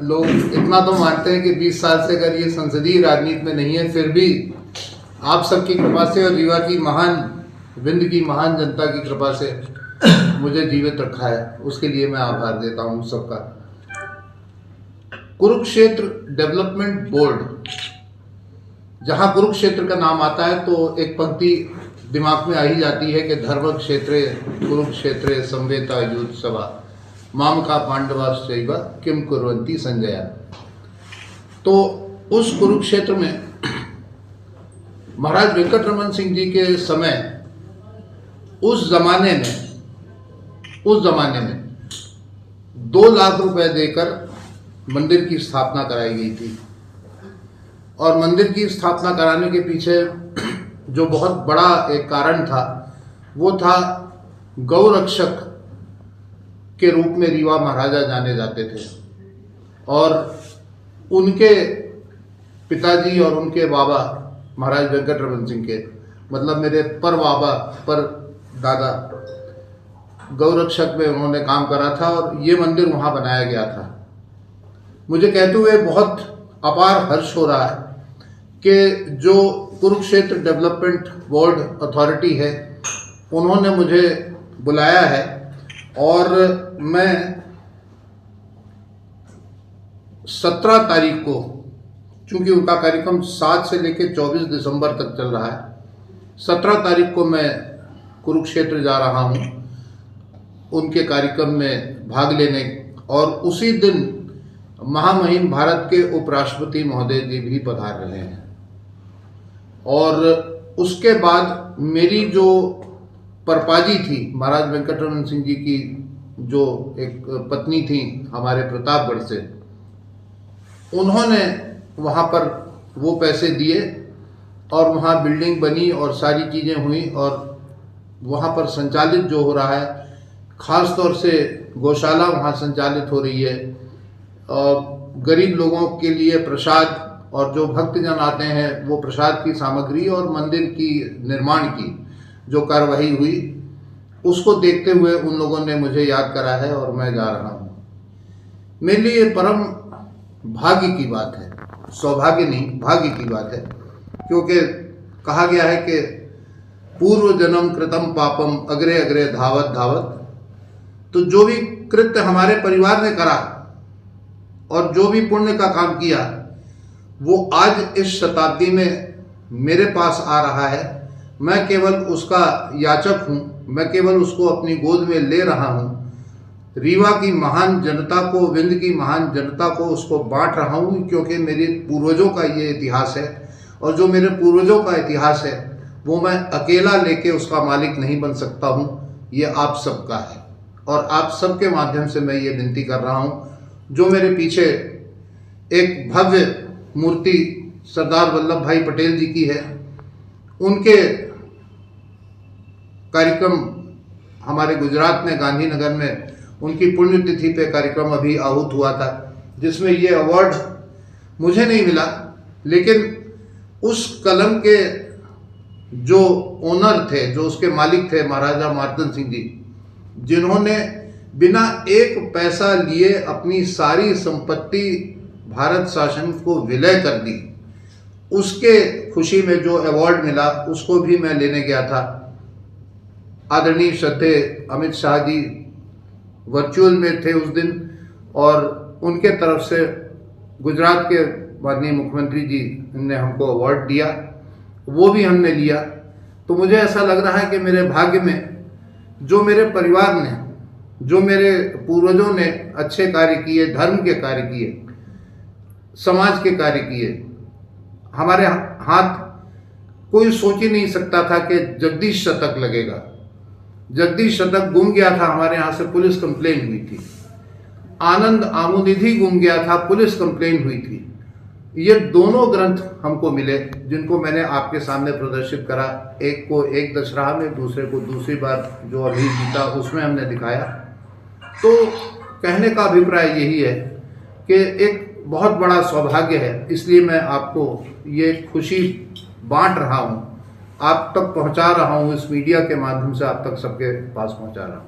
लोग इतना तो मानते हैं कि 20 साल से अगर ये संसदीय राजनीति में नहीं है, फिर भी आप सबकी कृपा से और रीवा की महान, विंध्य की महान जनता की कृपा से मुझे जीवित रखा है, उसके लिए मैं आभार देता हूँ सबका। कुरुक्षेत्र डेवलपमेंट बोर्ड, जहाँ कुरुक्षेत्र का नाम आता है तो एक पंक्ति दिमाग में आ ही जाती है कि धर्म क्षेत्रे कुरुक्षेत्रे संवेता युद्ध सभा माम का पांडवाश्चैव किम कुर्वन्ति संजया। तो उस कुरुक्षेत्र में महाराज वेंकटरमन सिंह जी के समय उस जमाने में 2 लाख रुपए देकर मंदिर की स्थापना कराई गई थी। और मंदिर की स्थापना कराने के पीछे जो बहुत बड़ा एक कारण था, वो था गौरक्षक के रूप में रीवा महाराजा जाने जाते थे। और उनके पिताजी और उनके बाबा महाराज वेंकटरमन सिंह के, मतलब मेरे पर बाबा पर दादा गौरक्षक में उन्होंने काम करा था और ये मंदिर वहाँ बनाया गया था। मुझे कहते हुए बहुत अपार हर्ष हो रहा है कि जो कुरुक्षेत्र डेवलपमेंट बोर्ड अथॉरिटी है, उन्होंने मुझे बुलाया है और मैं 17 तारीख को, चूंकि उनका कार्यक्रम 7 से लेकर 24 दिसंबर तक चल रहा है, 17 तारीख को मैं कुरुक्षेत्र जा रहा हूँ उनके कार्यक्रम में भाग लेने। और उसी दिन महामहिम भारत के उपराष्ट्रपति महोदय जी भी पधार रहे हैं। और उसके बाद मेरी जो परपाजी थी, महाराज वेंकटरमन सिंह जी की जो एक पत्नी थी हमारे प्रतापगढ़ से, उन्होंने वहाँ पर वो पैसे दिए और वहाँ बिल्डिंग बनी और सारी चीज़ें हुई। और वहाँ पर संचालित जो हो रहा है, ख़ास तौर से गौशाला वहाँ संचालित हो रही है। गरीब लोगों के लिए प्रसाद, और जो भक्तजन आते हैं वो प्रसाद की सामग्री और मंदिर की निर्माण की जो कार्रवाई हुई, उसको देखते हुए उन लोगों ने मुझे याद करा है और मैं जा रहा हूँ। मेरे लिए परम भाग्य की बात है, सौभाग्य नहीं, भाग्य की बात है। क्योंकि कहा गया है कि पूर्व जन्म कृतम पापम अग्रे अग्रे धावत धावत। तो जो भी कृत्य हमारे परिवार ने करा और जो भी पुण्य का काम किया, वो आज इस शताब्दी में मेरे पास आ रहा है। मैं केवल उसका याचक हूँ, मैं केवल उसको अपनी गोद में ले रहा हूँ। रीवा की महान जनता को, विंध्य की महान जनता को उसको बांट रहा हूँ, क्योंकि मेरे पूर्वजों का ये इतिहास है। और जो मेरे पूर्वजों का इतिहास है वो मैं अकेला लेके उसका मालिक नहीं बन सकता हूँ, ये आप सबका है। और आप सबके माध्यम से मैं ये विनती कर रहा हूँ, जो मेरे पीछे एक भव्य मूर्ति सरदार वल्लभ भाई पटेल जी की है, उनके कार्यक्रम हमारे गुजरात में गांधीनगर में उनकी पुण्यतिथि पे कार्यक्रम अभी आहूत हुआ था, जिसमें ये अवार्ड मुझे नहीं मिला, लेकिन उस कलम के जो ओनर थे, जो उसके मालिक थे महाराजा मार्तंड सिंह जी, जिन्होंने बिना एक पैसा लिए अपनी सारी संपत्ति भारत शासन को विलय कर दी, उसके खुशी में जो अवार्ड मिला उसको भी मैं लेने गया था। आदरणीय श्रद्धेय अमित शाह जी वर्चुअल में थे उस दिन, और उनके तरफ से गुजरात के माननीय मुख्यमंत्री जी ने हमको अवार्ड दिया, वो भी हमने लिया। तो मुझे ऐसा लग रहा है कि मेरे भाग्य में जो मेरे परिवार ने, जो मेरे पूर्वजों ने अच्छे कार्य किए, धर्म के कार्य किए, समाज के कार्य किए, हमारे हाथ कोई सोच ही नहीं सकता था कि जगदीश शतक लगेगा। जगदीश शतक गुम गया था, हमारे यहाँ से पुलिस कंप्लेन हुई थी। आनंद आमुनिधि गुम गया था, पुलिस कंप्लेन हुई थी। ये दोनों ग्रंथ हमको मिले, जिनको मैंने आपके सामने प्रदर्शित करा। एक को एक दशहरा में, दूसरे को दूसरी बार जो अभी जीता उसमें हमने दिखाया। तो कहने का अभिप्राय यही है कि एक बहुत बड़ा सौभाग्य है, इसलिए मैं आपको ये खुशी बांट रहा हूँ, आप तक पहुँचा रहा हूँ, इस मीडिया के माध्यम से आप तक सबके पास पहुँचा रहा हूँ।